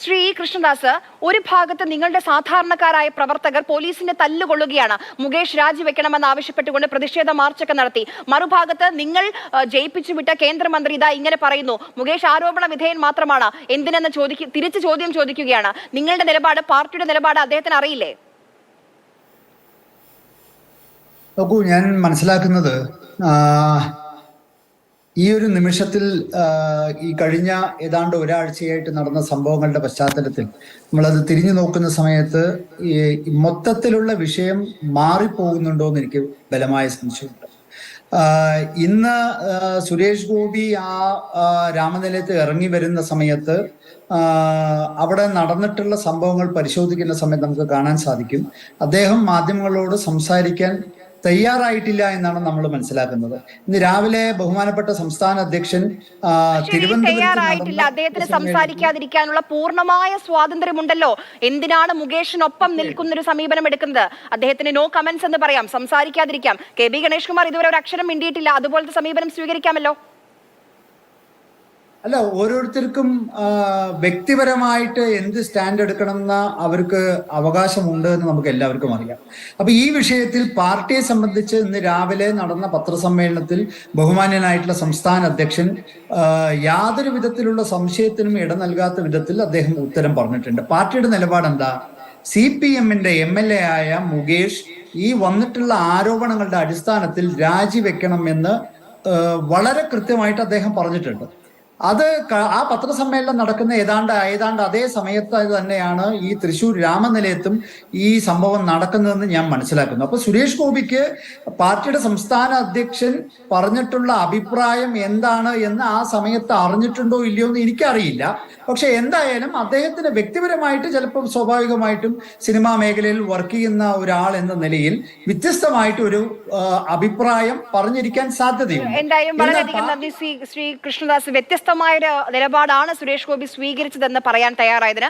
ശ്രീ കൃഷ്ണദാസ്, ഒരു ഭാഗത്ത് നിങ്ങളുടെ സാധാരണക്കാരായ പ്രവർത്തകർ പോലീസിന്റെ തല്ലുകൊള്ളുകയാണ്. മുകേഷ് രാജിവെക്കണമെന്ന് ആവശ്യപ്പെട്ടുകൊണ്ട് പ്രതിഷേധ മാർച്ചൊക്കെ നടത്തി. മറുഭാഗത്ത് നിങ്ങൾ ജയിപ്പിച്ചു വിട്ട കേന്ദ്രമന്ത്രി ഇതാ ഇങ്ങനെ പറയുന്നു, മുകേഷ് ആരോപണ വിധേയൻ മാത്രമാണ്, എന്തിനെന്ന് തിരിച്ചു ചോദ്യം ചോദിക്കുകയാണ്. നിങ്ങളുടെ നിലപാട്, പാർട്ടിയുടെ നിലപാട് അദ്ദേഹത്തിന് അറിയില്ലേ? നോക്കൂ, ഞാൻ മനസ്സിലാക്കുന്നത് ഈ ഒരു നിമിഷത്തിൽ ഈ കഴിഞ്ഞ ഏതാണ്ട് ഒരാഴ്ചയായിട്ട് നടന്ന സംഭവങ്ങളുടെ പശ്ചാത്തലത്തിൽ നമ്മളത് തിരിഞ്ഞു നോക്കുന്ന സമയത്ത് ഈ മൊത്തത്തിലുള്ള വിഷയം മാറിപ്പോകുന്നുണ്ടോ എന്ന് എനിക്ക് ബലമായ സംശയമുണ്ട്. ഇന്ന് സുരേഷ് ഗോപി രാമനിലയത്ത് ഇറങ്ങി വരുന്ന സമയത്ത് അവിടെ നടന്നിട്ടുള്ള സംഭവങ്ങൾ പരിശോധിക്കുന്ന സമയത്ത് നമുക്ക് കാണാൻ സാധിക്കും, അദ്ദേഹം മാധ്യമങ്ങളോട് സംസാരിക്കാൻ തയ്യാറായിട്ടില്ല എന്നാണ് നമ്മൾ മനസ്സിലാക്കുന്നത്. ഇന്ന് രാവിലെ ബഹുമാനപ്പെട്ട സംസ്ഥാന അധ്യക്ഷൻ തയ്യാറായിട്ടില്ല, അദ്ദേഹത്തിന് സംസാരിക്കാതിരിക്കാനുള്ള പൂർണ്ണമായ സ്വാതന്ത്ര്യമുണ്ടല്ലോ. എന്തിനാണ് മുകേഷിനൊപ്പം നിൽക്കുന്നൊരു സമീപനം എടുക്കുന്നത്? അദ്ദേഹത്തിന് നോ കമന്റ്സ് എന്ന് പറയാം, സംസാരിക്കാതിരിക്കാം. കെ.ബി. ഗണേഷ് കുമാർ ഇതുവരെ ഒരു അക്ഷരം മിണ്ടിയിട്ടില്ല, അതുപോലത്തെ സമീപനം സ്വീകരിക്കാമല്ലോ. അല്ല, ഓരോരുത്തർക്കും വ്യക്തിപരമായിട്ട് എന്ത് സ്റ്റാൻഡ് എടുക്കണമെന്ന അവർക്ക് അവകാശമുണ്ട് എന്ന് നമുക്ക് എല്ലാവർക്കും അറിയാം. അപ്പൊ ഈ വിഷയത്തിൽ പാർട്ടിയെ സംബന്ധിച്ച് ഇന്ന് രാവിലെ നടന്ന പത്രസമ്മേളനത്തിൽ ബഹുമാന്യനായിട്ടുള്ള സംസ്ഥാന അധ്യക്ഷൻ യാതൊരു വിധത്തിലുള്ള സംശയത്തിനും ഇട നൽകാത്ത വിധത്തിൽ അദ്ദേഹം ഉത്തരം പറഞ്ഞിട്ടുണ്ട്. പാർട്ടിയുടെ നിലപാട് എന്താ? CPM-ന്റെ MLA ആയ മുകേഷ് ഈ വന്നിട്ടുള്ള ആരോപണങ്ങളുടെ അടിസ്ഥാനത്തിൽ രാജിവെക്കണമെന്ന് വളരെ കൃത്യമായിട്ട് അദ്ദേഹം പറഞ്ഞിട്ടുണ്ട്. അത് ആ പത്രസമ്മേളനം നടക്കുന്ന ഏതാണ്ട് അതേ സമയത്ത് തന്നെയാണ് ഈ തൃശ്ശൂർ രാമനിലയത്തും ഈ സംഭവം നടക്കുന്നതെന്ന് ഞാൻ മനസ്സിലാക്കുന്നു. അപ്പൊ സുരേഷ് ഗോപിക്ക് പാർട്ടിയുടെ സംസ്ഥാന അധ്യക്ഷൻ പറഞ്ഞിട്ടുള്ള അഭിപ്രായം എന്താണ് എന്ന് ആ സമയത്ത് അറിഞ്ഞിട്ടുണ്ടോ ഇല്ലയോ എന്ന് എനിക്കറിയില്ല. പക്ഷെ എന്തായാലും അദ്ദേഹത്തിന് വ്യക്തിപരമായിട്ട് ചിലപ്പോൾ സ്വാഭാവികമായിട്ടും സിനിമാ മേഖലയിൽ വർക്ക് ചെയ്യുന്ന ഒരാൾ എന്ന നിലയിൽ വ്യത്യസ്തമായിട്ട് ഒരു അഭിപ്രായം പറഞ്ഞിരിക്കാൻ സാധ്യതയുണ്ട്. എന്തായാലും വളരെയധികം നന്ദി ശ്രീ കൃഷ്ണദാസ്. വ്യത്യസ്തമായ ഒരു നിലപാടാണ് സുരേഷ് ഗോപി സ്വീകരിച്ചതെന്ന് പറയാൻ തയ്യാറായതിന്.